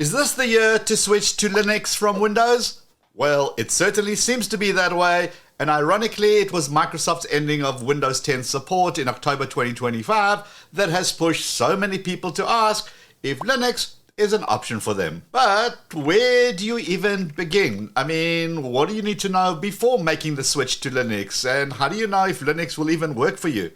Is this the year to switch to Linux from Windows? Well, it certainly seems to be that way, and ironically, it was Microsoft's ending of Windows 10 support in October 2025 that has pushed so many people to ask if Linux is an option for them. But where do you even begin? I mean, what do you need to know before making the switch to Linux, and how do you know if Linux will even work for you?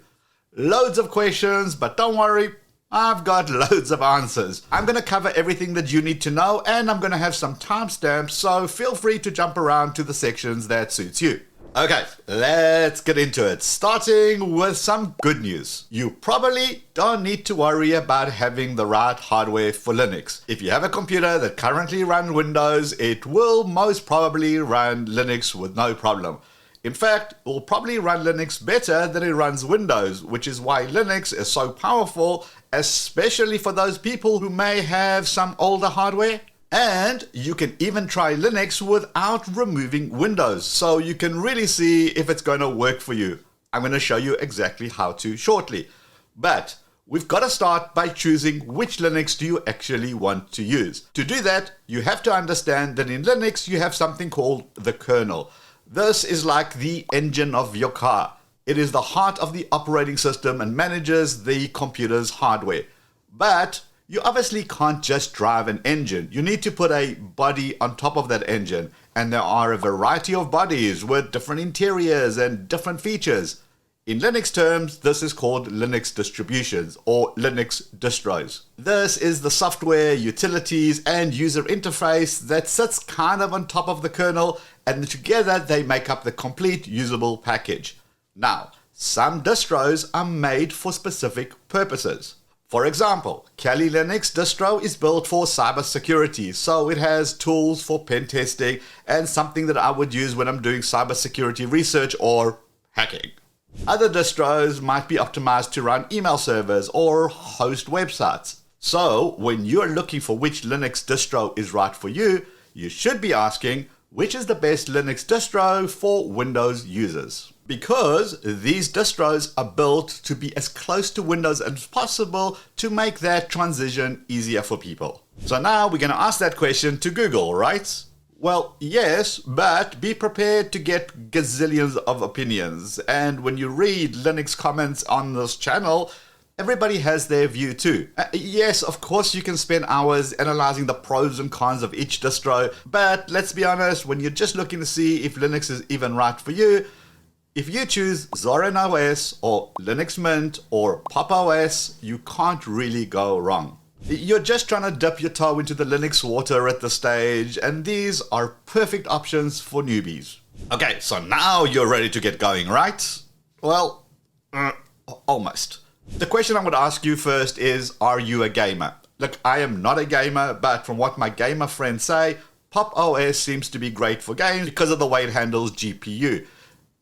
Loads of questions, but don't worry, I've got loads of answers. I'm going to cover everything that you need to know, and I'm going to have some timestamps, so feel free to jump around to the sections that suits you. Okay, let's get into it. Starting with some good news. You probably don't need to worry about having the right hardware for Linux. If you have a computer that currently runs Windows, it will most probably run Linux with no problem. In fact, it will probably run Linux better than it runs Windows, which is why Linux is so powerful, especially for those people who may have some older hardware. And you can even try Linux without removing Windows, so you can really see if it's going to work for you. I'm going to show you exactly how to shortly. But we've got to start by choosing which Linux do you actually want to use. To do that, you have to understand that in Linux you have something called the kernel. This is like the engine of your car. It is the heart of the operating system and manages the computer's hardware. But you obviously can't just drive an engine. You need to put a body on top of that engine. And there are a variety of bodies with different interiors and different features. In Linux terms, this is called Linux distributions or Linux distros. This is the software, utilities, and user interface that sits kind of on top of the kernel, and together they make up the complete usable package. Now, some distros are made for specific purposes. For example, Kali Linux distro is built for cybersecurity, so it has tools for pen testing and something that I would use when I'm doing cybersecurity research or hacking. Other distros might be optimized to run email servers or host websites. So, when you're looking for which Linux distro is right for you, you should be asking, which is the best Linux distro for Windows users? Because these distros are built to be as close to Windows as possible to make that transition easier for people. So now we're going to ask that question to Google, right? Well, yes, but be prepared to get gazillions of opinions. And when you read Linux comments on this channel, everybody has their view too. Yes, of course you can spend hours analyzing the pros and cons of each distro, but let's be honest, when you're just looking to see if Linux is even right for you, if you choose Zorin OS or Linux Mint or Pop OS, you can't really go wrong. You're just trying to dip your toe into the Linux water at this stage, and these are perfect options for newbies. Okay, so now you're ready to get going, right? Well, almost. The question I'm going to ask you first is, are you a gamer? Look, I am not a gamer, but from what my gamer friends say, Pop OS seems to be great for games because of the way it handles GPU.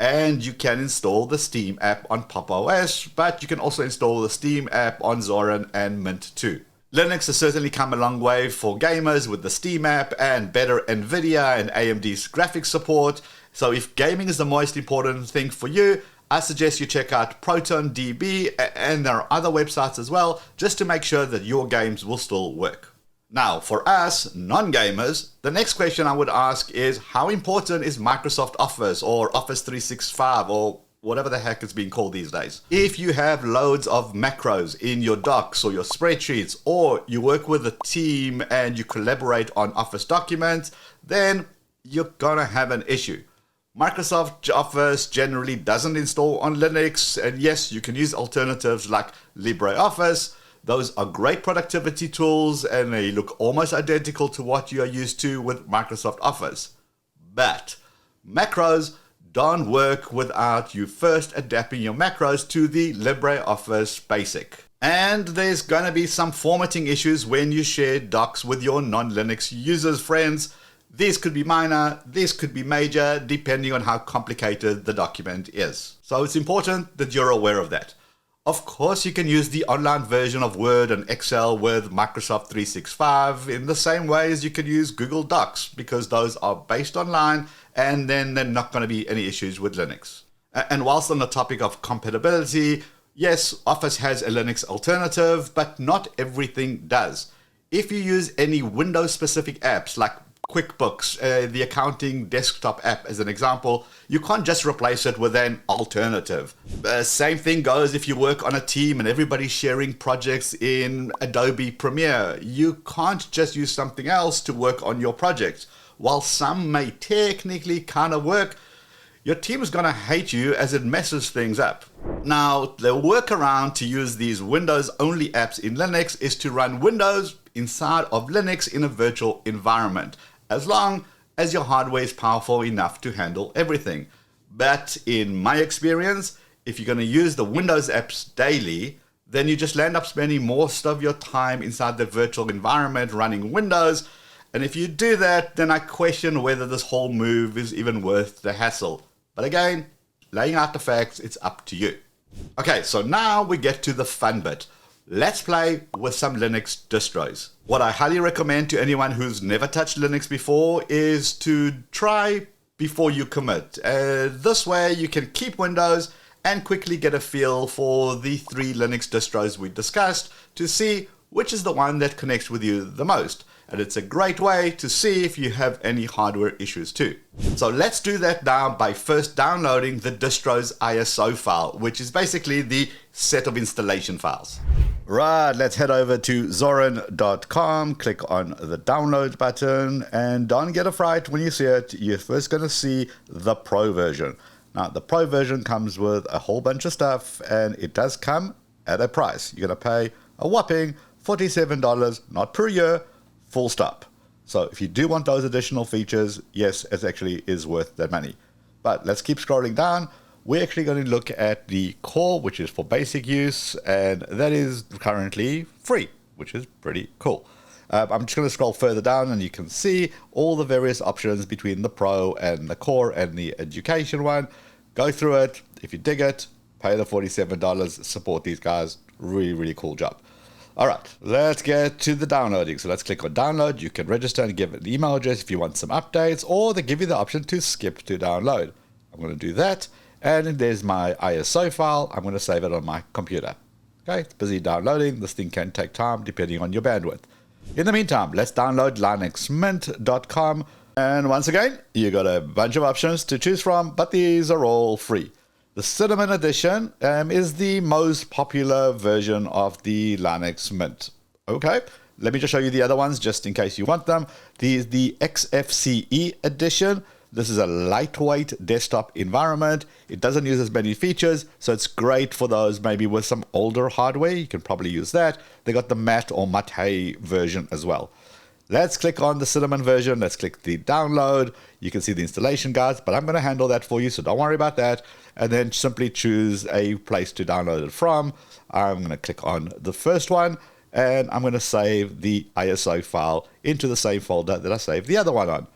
And you can install the Steam app on Pop OS, but you can also install the Steam app on Zorin and Mint too. Linux has certainly come a long way for gamers with the Steam app and better NVIDIA and AMD's graphics support. So if gaming is the most important thing for you, I suggest you check out ProtonDB, and there are other websites as well, just to make sure that your games will still work. Now, for us non-gamers, the next question I would ask is, how important is Microsoft Office or Office 365 or whatever the heck it's being called these days? If you have loads of macros in your docs or your spreadsheets, or you work with a team and you collaborate on Office documents, then you're gonna have an issue. Microsoft Office generally doesn't install on Linux, and yes, you can use alternatives like LibreOffice. Those are great productivity tools and they look almost identical to what you are used to with Microsoft Office. But macros don't work without you first adapting your macros to the LibreOffice Basic. And there's going to be some formatting issues when you share docs with your non-Linux users, friends. These could be minor, these could be major, depending on how complicated the document is. So it's important that you're aware of that. Of course, you can use the online version of Word and Excel with Microsoft 365 in the same way as you can use Google Docs, because those are based online and then there are not going to be any issues with Linux. And whilst on the topic of compatibility, yes, Office has a Linux alternative, but not everything does. if you use any Windows-specific apps like QuickBooks, the accounting desktop app as an example, you can't just replace it with an alternative. Same thing goes if you work on a team and everybody's sharing projects in Adobe Premiere. You can't just use something else to work on your project. While some may technically kind of work, your team is going to hate you as it messes things up. Now, the workaround to use these Windows-only apps in Linux is to run Windows inside of Linux in a virtual environment, as long as your hardware is powerful enough to handle everything. But in my experience, if you're going to use the Windows apps daily, then you just end up spending most of your time inside the virtual environment running Windows. And if you do that, then I question whether this whole move is even worth the hassle. But again, laying out the facts, it's up to you. Okay, so now we get to the fun bit. Let's play with some Linux distros. What I highly recommend to anyone who's never touched Linux before is to try before you commit. This way you can keep Windows and quickly get a feel for the 3 Linux distros we discussed to see which is the one that connects with you the most. And it's a great way to see if you have any hardware issues too. So let's do that now by first downloading the distro's ISO file, which is basically the set of installation files. Right, let's head over to zorin.com, click on the download button, and don't get a fright when you see it. You're first going to see the Pro version. Now, the Pro version comes with a whole bunch of stuff, and it does come at a price. You're going to pay a whopping $47, not per year, full stop. So if you do want those additional features, yes, it actually is worth that money. But let's keep scrolling down. We're actually going to look at the core, which is for basic use, and that is currently free, which is pretty cool. I'm just going to scroll further down and you can see all the various options between the Pro and the core and the education one. Go through it. If you dig it, pay the $47, support these guys. Really, really cool job. All right, let's get to the downloading. So let's click on download. You can register and give an email address if you want some updates, or they give you the option to skip to download. I'm going to do that. And there's my ISO file. I'm going to save it on my computer. Okay, it's busy downloading. This thing can take time depending on your bandwidth. In the meantime, let's download linuxmint.com. And once again, you got a bunch of options to choose from, but these are all free. The Cinnamon edition is the most popular version of the Linux Mint. Okay, let me just show you the other ones just in case you want them. The XFCE edition. This is a lightweight desktop environment. It doesn't use as many features, so it's great for those maybe with some older hardware. You can probably use that. They got the Mate or Mate version as well. Let's click on the Cinnamon version. Let's click the download. You can see the installation guides, but I'm going to handle that for you, so don't worry about that. And then simply choose a place to download it from. I'm going to click on the first one, and I'm going to save the ISO file into the same folder that I saved the other one on.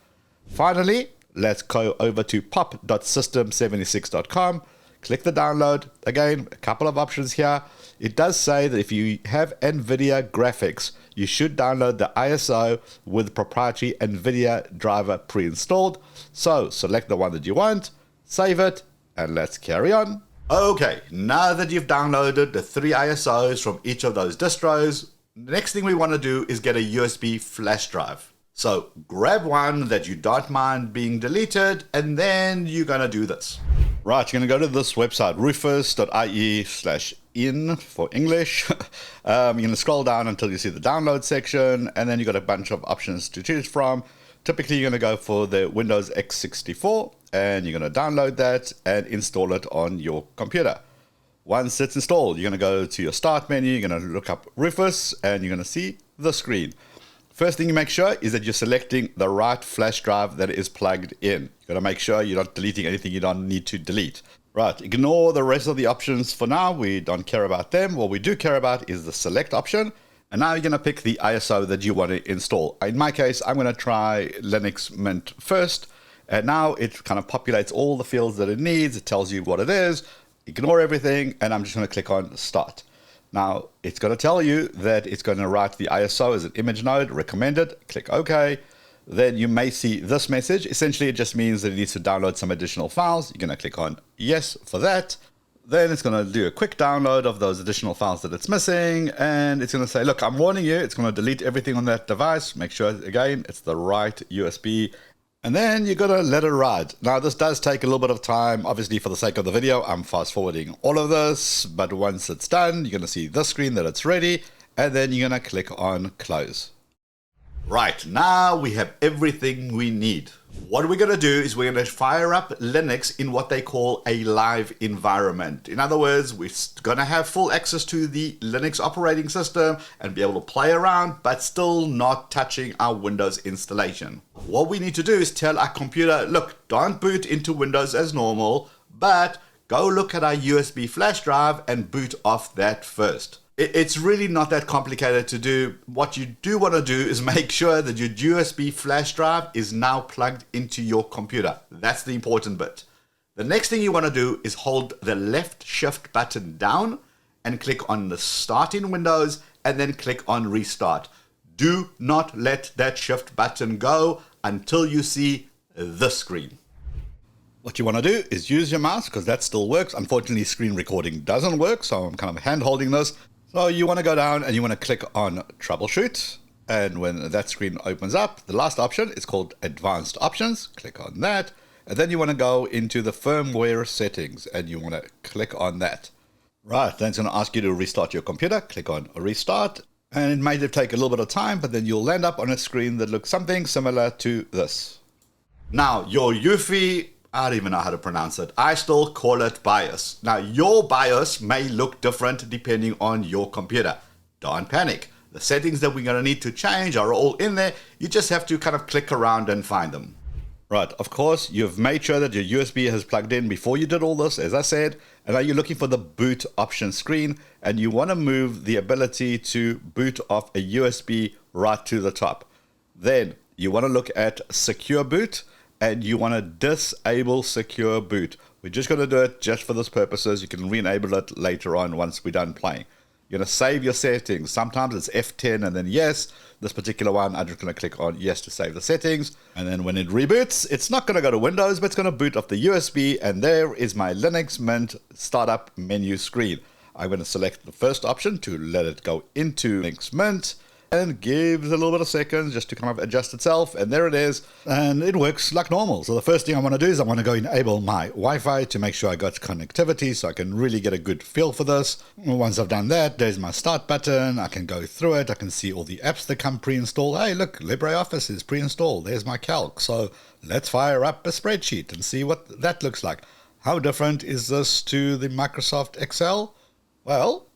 Finally, let's go over to pop.system76.com. Click the download. Again, a couple of options here. It does say that if you have NVIDIA graphics, you should download the ISO with proprietary NVIDIA driver pre-installed. So select the one that you want, save it, and let's carry on. Okay, now that you've downloaded the 3 ISOs from each of those distros, the next thing we want to do is get a USB flash drive. So grab one that you don't mind being deleted, and then you're going to do this. Right, you're going to go to this website, rufus.ie/in for English. You're going to scroll down until you see the download section, and then you've got a bunch of options to choose from. Typically, you're going to go for the Windows x64, and you're going to download that and install it on your computer. Once it's installed, you're going to go to your start menu, you're going to look up Rufus, and you're going to see the screen. First thing you make sure is that you're selecting the right flash drive that is plugged in. You've got to make sure you're not deleting anything you don't need to delete. Right, ignore the rest of the options for now. We don't care about them. What we do care about is the select option. And now you're going to pick the ISO that you want to install. In my case, I'm going to try Linux Mint first. And now it kind of populates all the fields that it needs. It tells you what it is. Ignore everything. And I'm just going to click on Start. Now, it's going to tell you that it's going to write the ISO as an image node, recommended. Click OK. Then you may see this message. Essentially, it just means that it needs to download some additional files. You're going to click on Yes for that. Then it's going to do a quick download of those additional files that it's missing, and it's going to say, look, I'm warning you, it's going to delete everything on that device. Make sure, again, it's the right USB, and then you're going to let it ride. Now, this does take a little bit of time. Obviously, for the sake of the video, I'm fast forwarding all of this, but once it's done, you're going to see this screen that it's ready, and then you're going to click on close. Right, now we have everything we need. What we're going to do is we're going to fire up Linux in what they call a live environment. In other words, we're going to have full access to the Linux operating system and be able to play around, but still not touching our Windows installation. What we need to do is tell our computer, look, don't boot into Windows as normal, but go look at our USB flash drive and boot off that first. It's really not that complicated to do. What you do want to do is make sure that your USB flash drive is now plugged into your computer. That's the important bit. The next thing you want to do is hold the left shift button down and click on the start in Windows and then click on restart. Do not let that shift button go until you see this screen. What you want to do is use your mouse because that still works. Unfortunately, screen recording doesn't work, so I'm kind of hand holding this. So you want to go down and you want to click on troubleshoot, and when that screen opens up, the last option is called advanced options. Click on that, and then you want to go into the firmware settings and you want to click on that. Right, then it's going to ask you to restart your computer. Click on restart, and it may take a little bit of time, but then you'll land up on a screen that looks something similar to this. Now your UEFI, I don't even know how to pronounce it. I still call it BIOS. Now, your BIOS may look different depending on your computer. Don't panic. The settings that we're going to need to change are all in there. You just have to kind of click around and find them. Right, of course, you've made sure that your USB has plugged in before you did all this, as I said. And now you're looking for the boot option screen, and you want to move the ability to boot off a USB right to the top. Then you want to look at secure boot, and you want to disable secure boot. We're just going to do it just for this purposes. You can re-enable it later on once we're done playing. You're going to save your settings. Sometimes it's F10 and then yes. This particular one, I'm just going to click on yes to save the settings. And then when it reboots, it's not going to go to Windows, but it's going to boot off the USB. And there is my Linux Mint startup menu screen. I'm going to select the first option to let it go into Linux Mint, and give it a little bit of seconds just to kind of adjust itself, and there it is, and it works like normal. So the first thing I want to do is I want to go enable my Wi-Fi to make sure I got connectivity so I can really get a good feel for this. Once I've done that, there's my start button. I can go through it. I can see all the apps that come pre-installed. Hey, look, LibreOffice is pre-installed. There's my calc. So let's fire up a spreadsheet and see what that looks like. How different is this to the Microsoft Excel? Well,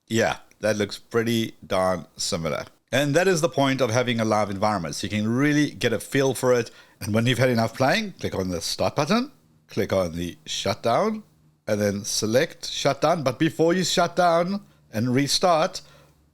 yeah. That looks pretty darn similar. And that is the point of having a live environment. So you can really get a feel for it. And when you've had enough playing, click on the start button, click on the shutdown, and then select shutdown. But before you shut down and restart,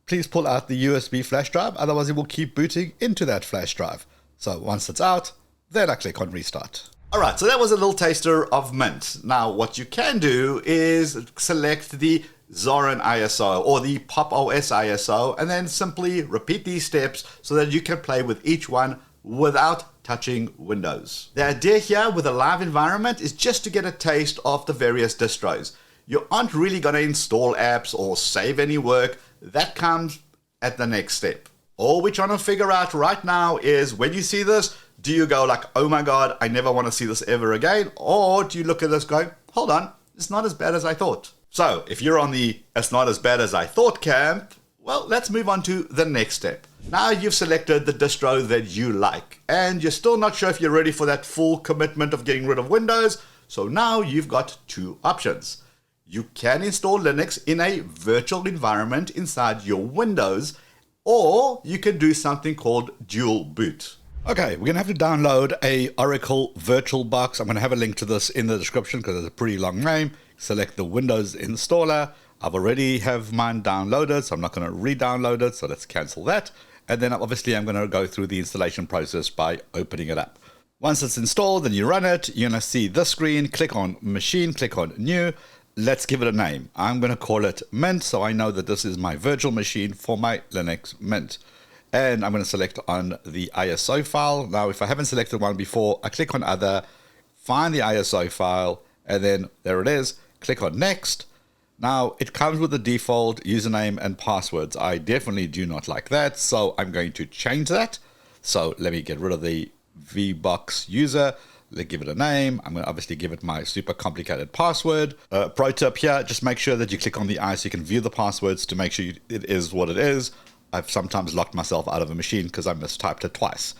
please pull out the USB flash drive. Otherwise, it will keep booting into that flash drive. So once it's out, then I click on restart. All right, so that was a little taster of Mint. Now, what you can do is select the Zorin ISO or the Pop! OS ISO, and then simply repeat these steps so that you can play with each one without touching Windows. The idea here with a live environment is just to get a taste of the various distros. You aren't really going to install apps or save any work. That comes at the next step. All we're trying to figure out right now is when you see this, do you go like, oh my God, I never want to see this ever again? Or do you look at this going, hold on, it's not as bad as I thought. So if you're on the it's not as bad as I thought camp, well, let's move on to the next step. Now you've selected the distro that you like, and you're still not sure if you're ready for that full commitment of getting rid of Windows. So now you've got two options. You can install Linux in a virtual environment inside your Windows, or you can do something called dual boot. Okay, we're going to have to download a Oracle VirtualBox. I'm going to have a link to this in the description because it's a pretty long name. Select the Windows installer. I've already have mine downloaded, so I'm not going to re-download it, so let's cancel that. And then obviously I'm going to go through the installation process by opening it up. Once it's installed and you run it, you're going to see this screen. Click on Machine, click on New. Let's give it a name. I'm going to call it Mint, so I know that this is my virtual machine for my Linux Mint. And I'm going to select on the ISO file. Now, if I haven't selected one before, I click on Other, find the ISO file, and then there it is. click on next. Now it comes with the default username and passwords. I definitely do not like that, so I'm going to change that. So let me get rid of the VBox user. Let's give it a name. I'm going to obviously give it my super complicated password. Pro tip here, just make sure that you click on the eye so you can view the passwords to make sure it is what it is. I've sometimes locked myself out of a machine because I mistyped it twice.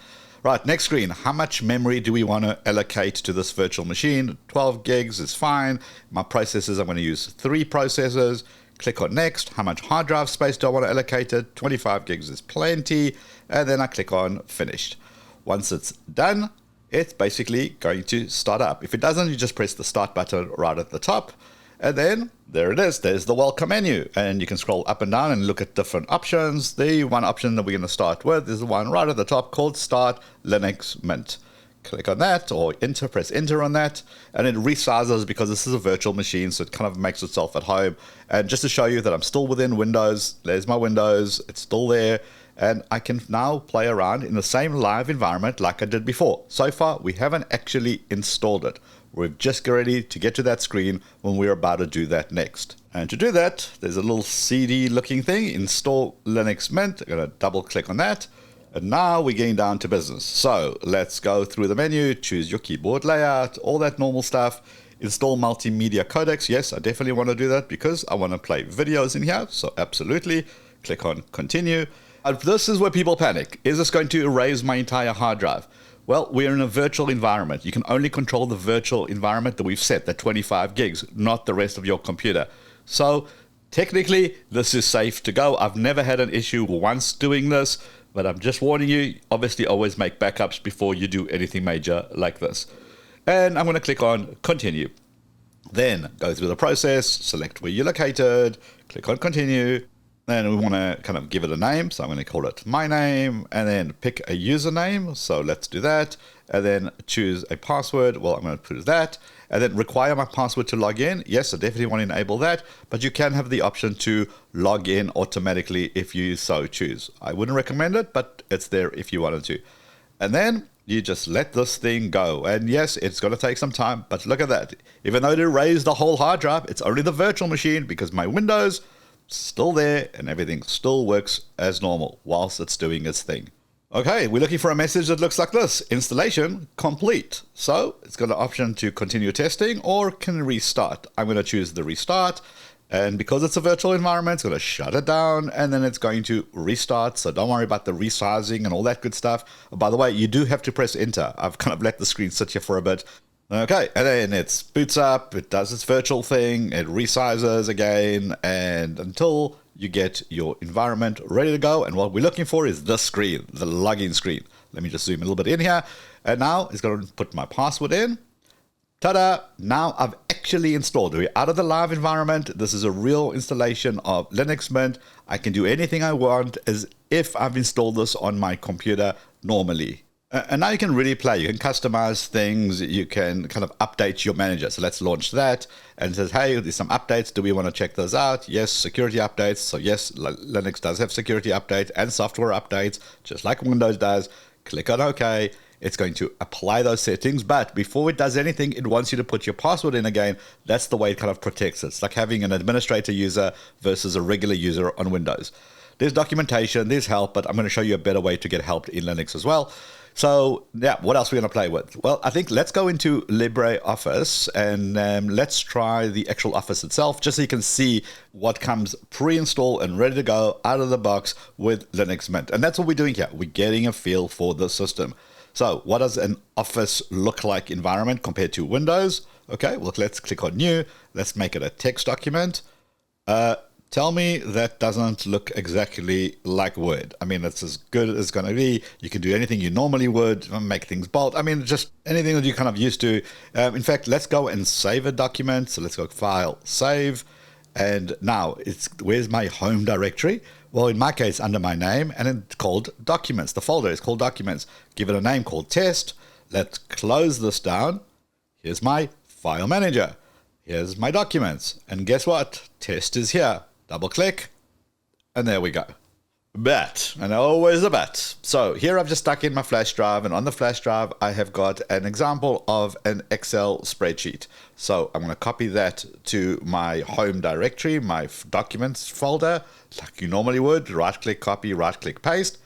Right, next screen. How much memory do we want to allocate to this virtual machine? 12 gigs is fine. My processors, I'm going to use 3 processors. Click on next. How much hard drive space do I want to allocate it? 25 gigs is plenty. And then I click on finished. Once it's done, it's basically going to start up. If it doesn't, you just press the start button right at the top. And then there it is. There's the welcome menu. And you can scroll up and down and look at different options. The one option that we're going to start with is the one right at the top called Start Linux Mint. Click on that or press enter on that. And it resizes because this is a virtual machine, so it kind of makes itself at home. And just to show you that I'm still within Windows, there's my Windows. It's still there. And I can now play around in the same live environment like I did before. So far, we haven't actually installed it. We're just ready to get to that screen when we're about to do that next. And to do that, there's a little CD looking thing, Install Linux Mint. I'm going to double click on that. And now we're getting down to business. So let's go through the menu, choose your keyboard layout, all that normal stuff. Install multimedia codecs. Yes, I definitely want to do that because I want to play videos in here. So absolutely. Click on continue. This is where people panic. Is this going to erase my entire hard drive? Well, we're in a virtual environment. You can only control the virtual environment that we've set, that 25 gigs, not the rest of your computer. So technically, this is safe to go. I've never had an issue once doing this, but I'm just warning you, obviously always make backups before you do anything major like this. And I'm going to click on continue. Then go through the process, select where you're located, click on continue. Then we want to kind of give it a name. So I'm going to call it my name and then pick a username. So let's do that. And then choose a password. Well, I'm going to put that. And then require my password to log in. Yes, I definitely want to enable that. But you can have the option to log in automatically if you so choose. I wouldn't recommend it, but it's there if you wanted to. And then you just let this thing go. And yes, it's going to take some time. But look at that. Even though it erased the whole hard drive, it's only the virtual machine because my Windows still there and everything still works as normal whilst it's doing its thing. Okay, we're looking for a message that looks like this: installation complete. So it's got an option to continue testing or can restart. I'm going to choose the restart, and because it's a virtual environment, it's going to shut it down and then it's going to restart. So don't worry about the resizing and all that good stuff. By the way, you do have to press enter. I've kind of let the screen sit here for a bit. Okay, and then it boots up, it does its virtual thing, it resizes again, and until you get your environment ready to go. And what we're looking for is this screen, the login screen. Let me just zoom a little bit in here. And now it's going to put my password in. Ta-da! Now I've actually installed. We're out of the live environment. This is a real installation of Linux Mint. I can do anything I want as if I've installed this on my computer normally. And now you can really play. You can customize things. You can kind of update your manager. So let's launch that. And it says, hey, there's some updates. Do we want to check those out? Yes, security updates. So yes, Linux does have security updates and software updates, just like Windows does. Click on OK. It's going to apply those settings. But before it does anything, it wants you to put your password in again. That's the way it kind of protects it. It's like having an administrator user versus a regular user on Windows. There's documentation, there's help, but I'm going to show you a better way to get help in Linux as well. So, yeah, what else are we going to play with? Well, I think let's go into LibreOffice and let's try the actual Office itself, just so you can see what comes pre-installed and ready to go out of the box with Linux Mint. And that's what we're doing here. We're getting a feel for the system. So, what does an Office look like environment compared to Windows? Okay, well, let's click on New. Let's make it a text document. Tell me that doesn't look exactly like Word. I mean, it's as good as it's going to be. You can do anything you normally would, make things bold. I mean, just anything that you're kind of used to. In fact, let's go and save a document. So let's go File, Save. And now, where's my home directory? Well, in my case, under my name, and it's called Documents. The folder is called Documents. Give it a name called Test. Let's close this down. Here's my File Manager. Here's my documents. And guess what? Test is here. Double click, and there we go. But, and always a but. So here I've just stuck in my flash drive, and on the flash drive I have got an example of an Excel spreadsheet. So I'm going to copy that to my home directory, my documents folder, like you normally would. Right click, copy, right click, paste.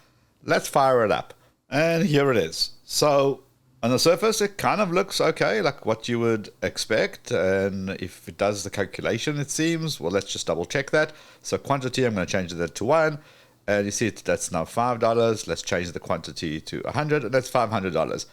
Let's fire it up. And here it is. So on the surface it kind of looks okay, like what you would expect. And if it does the calculation, it seems, well, let's just double check that. So quantity, I'm going to change that to 1. And you see that's now $5. Let's change the quantity to 100, and that's $500.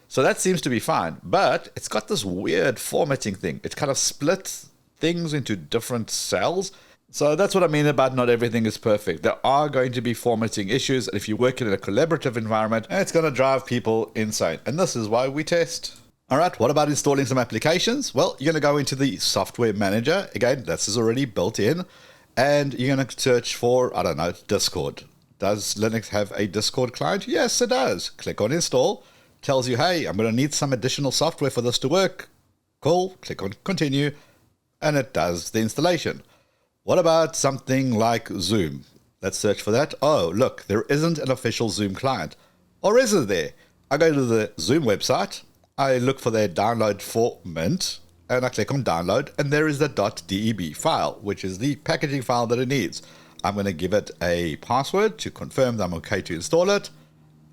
So that seems to be fine. But it's got this weird formatting thing. It kind of splits things into different cells. So that's what I mean about not everything is perfect. There are going to be formatting issues. And if you work in a collaborative environment, it's going to drive people insane. And this is why we test. All right, what about installing some applications? Well, you're going to go into the software manager. Again, this is already built in. And you're going to search for, I don't know, Discord. Does Linux have a Discord client? Yes, it does. Click on install. Tells you, hey, I'm going to need some additional software for this to work. Cool. Click on continue. And it does the installation. What about something like Zoom? Let's search for that. Oh, look, there isn't an official Zoom client. Or is it there? I go to the Zoom website. I look for their download for Mint. And I click on download, and there is the .deb file, which is the packaging file that it needs. I'm going to give it a password to confirm that I'm okay to install it.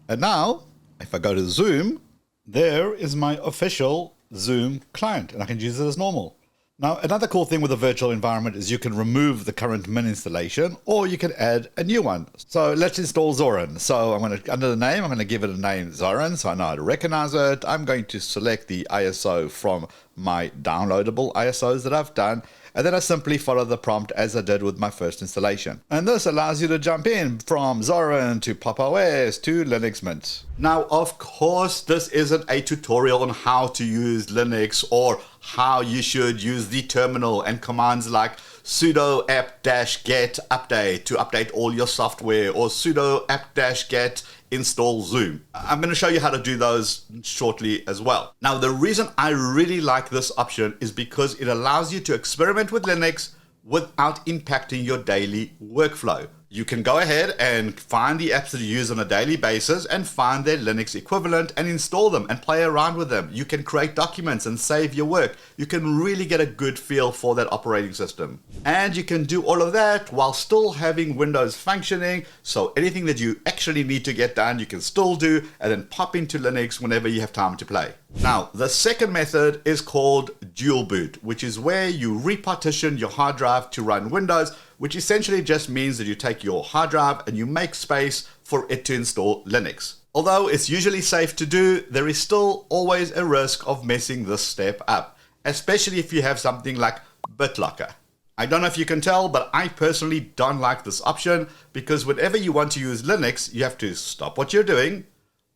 And now, if I go to Zoom, there is my official Zoom client, and I can use it as normal. Now, another cool thing with a virtual environment is you can remove the current Mint installation, or you can add a new one. So let's install Zorin. So I'm going to, under the name, I'm going to give it a name Zorin, so I know how to recognize it. I'm going to select the ISO from my downloadable ISOs that I've done, and then I simply follow the prompt as I did with my first installation. And this allows you to jump in from Zorin to Pop! OS to Linux Mint. Now, of course, this isn't a tutorial on how to use Linux or how you should use the terminal and commands like sudo apt-get update to update all your software, or sudo apt-get install Zoom. I'm going to show you how to do those shortly as well. Now, the reason I really like this option is because it allows you to experiment with Linux without impacting your daily workflow. You can go ahead and find the apps that you use on a daily basis and find their Linux equivalent and install them and play around with them. You can create documents and save your work. You can really get a good feel for that operating system. And you can do all of that while still having Windows functioning. So anything that you actually need to get done, you can still do, and then pop into Linux whenever you have time to play. Now, the second method is called dual boot, which is where you repartition your hard drive to run Windows, which essentially just means that you take your hard drive and you make space for it to install Linux. Although it's usually safe to do, there is still always a risk of messing this step up, especially if you have something like BitLocker. I don't know if you can tell, but I personally don't like this option, because whenever you want to use Linux, you have to stop what you're doing,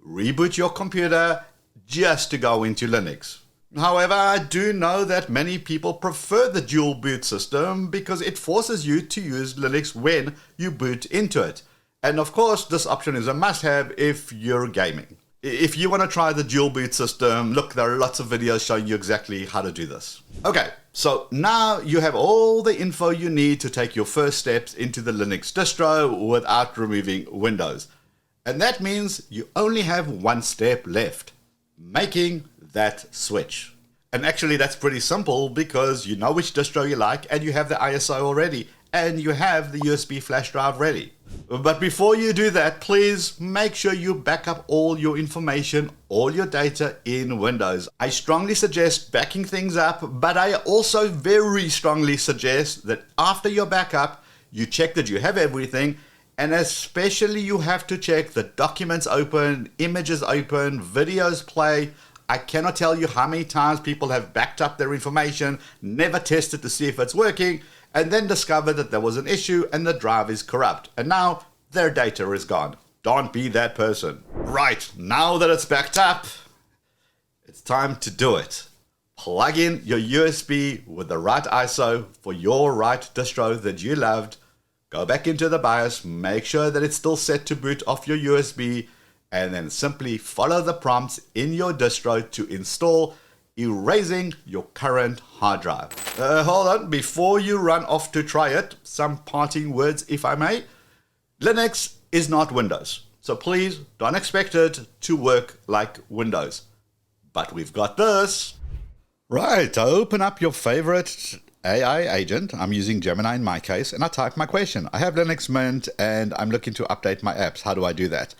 reboot your computer just to go into Linux. However, I do know that many people prefer the dual boot system because it forces you to use Linux when you boot into it. And of course, this option is a must-have if you're gaming. If you want to try the dual boot system, look, there are lots of videos showing you exactly how to do this. Okay, so now you have all the info you need to take your first steps into the Linux distro without removing Windows. And that means you only have one step left: making that switch. And actually that's pretty simple, because you know which distro you like, and you have the ISO already, and you have the USB flash drive ready. But before you do that, please make sure you back up all your information, all your data in Windows. I strongly suggest backing things up, but I also very strongly suggest that after your backup, you check that you have everything, and especially you have to check the documents open, images open, videos play. I cannot tell you how many times people have backed up their information, never tested to see if it's working, and then discovered that there was an issue and the drive is corrupt, and now their data is gone. Don't be that person. Right, now that it's backed up, it's time to do it. Plug in your USB with the right ISO for your right distro that you loved. Go back into the BIOS, make sure that it's still set to boot off your USB, and then simply follow the prompts in your distro to install, erasing your current hard drive. Hold on, before you run off to try it, some parting words if I may. Linux is not Windows. So please don't expect it to work like Windows. But we've got this. Right, I open up your favorite AI agent. I'm using Gemini in my case, and I type my question. I have Linux Mint, and I'm looking to update my apps. How do I do that?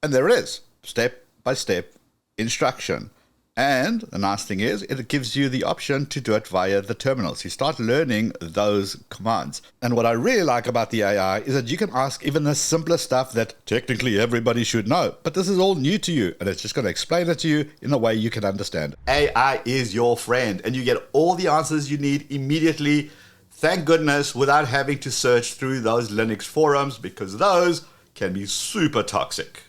And there it is, step-by-step instruction. And the nice thing is, it gives you the option to do it via the terminal. So you start learning those commands. And what I really like about the AI is that you can ask even the simplest stuff that technically everybody should know. But this is all new to you, and it's just going to explain it to you in a way you can understand. AI is your friend, and you get all the answers you need immediately, thank goodness, without having to search through those Linux forums, because those can be super toxic.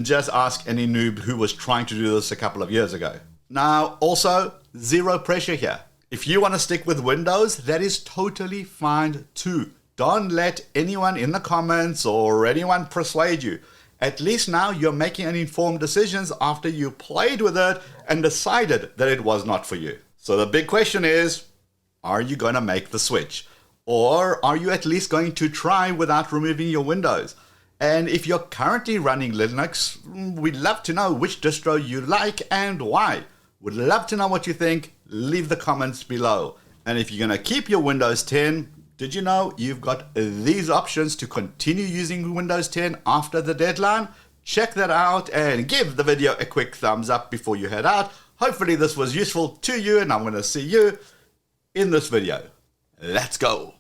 Just ask any noob who was trying to do this a couple of years ago. Now, also, zero pressure here. If you want to stick with Windows, that is totally fine too. Don't let anyone in the comments or anyone persuade you. At least now you're making an informed decisions after you played with it and decided that it was not for you. So the big question is, are you going to make the switch? Or are you at least going to try without removing your Windows? And if you're currently running Linux, we'd love to know which distro you like and why. Would love to know what you think. Leave the comments below. And if you're going to keep your Windows 10, did you know you've got these options to continue using Windows 10 after the deadline? Check that out and give the video a quick thumbs up before you head out. Hopefully this was useful to you, and I'm going to see you in this video. Let's go.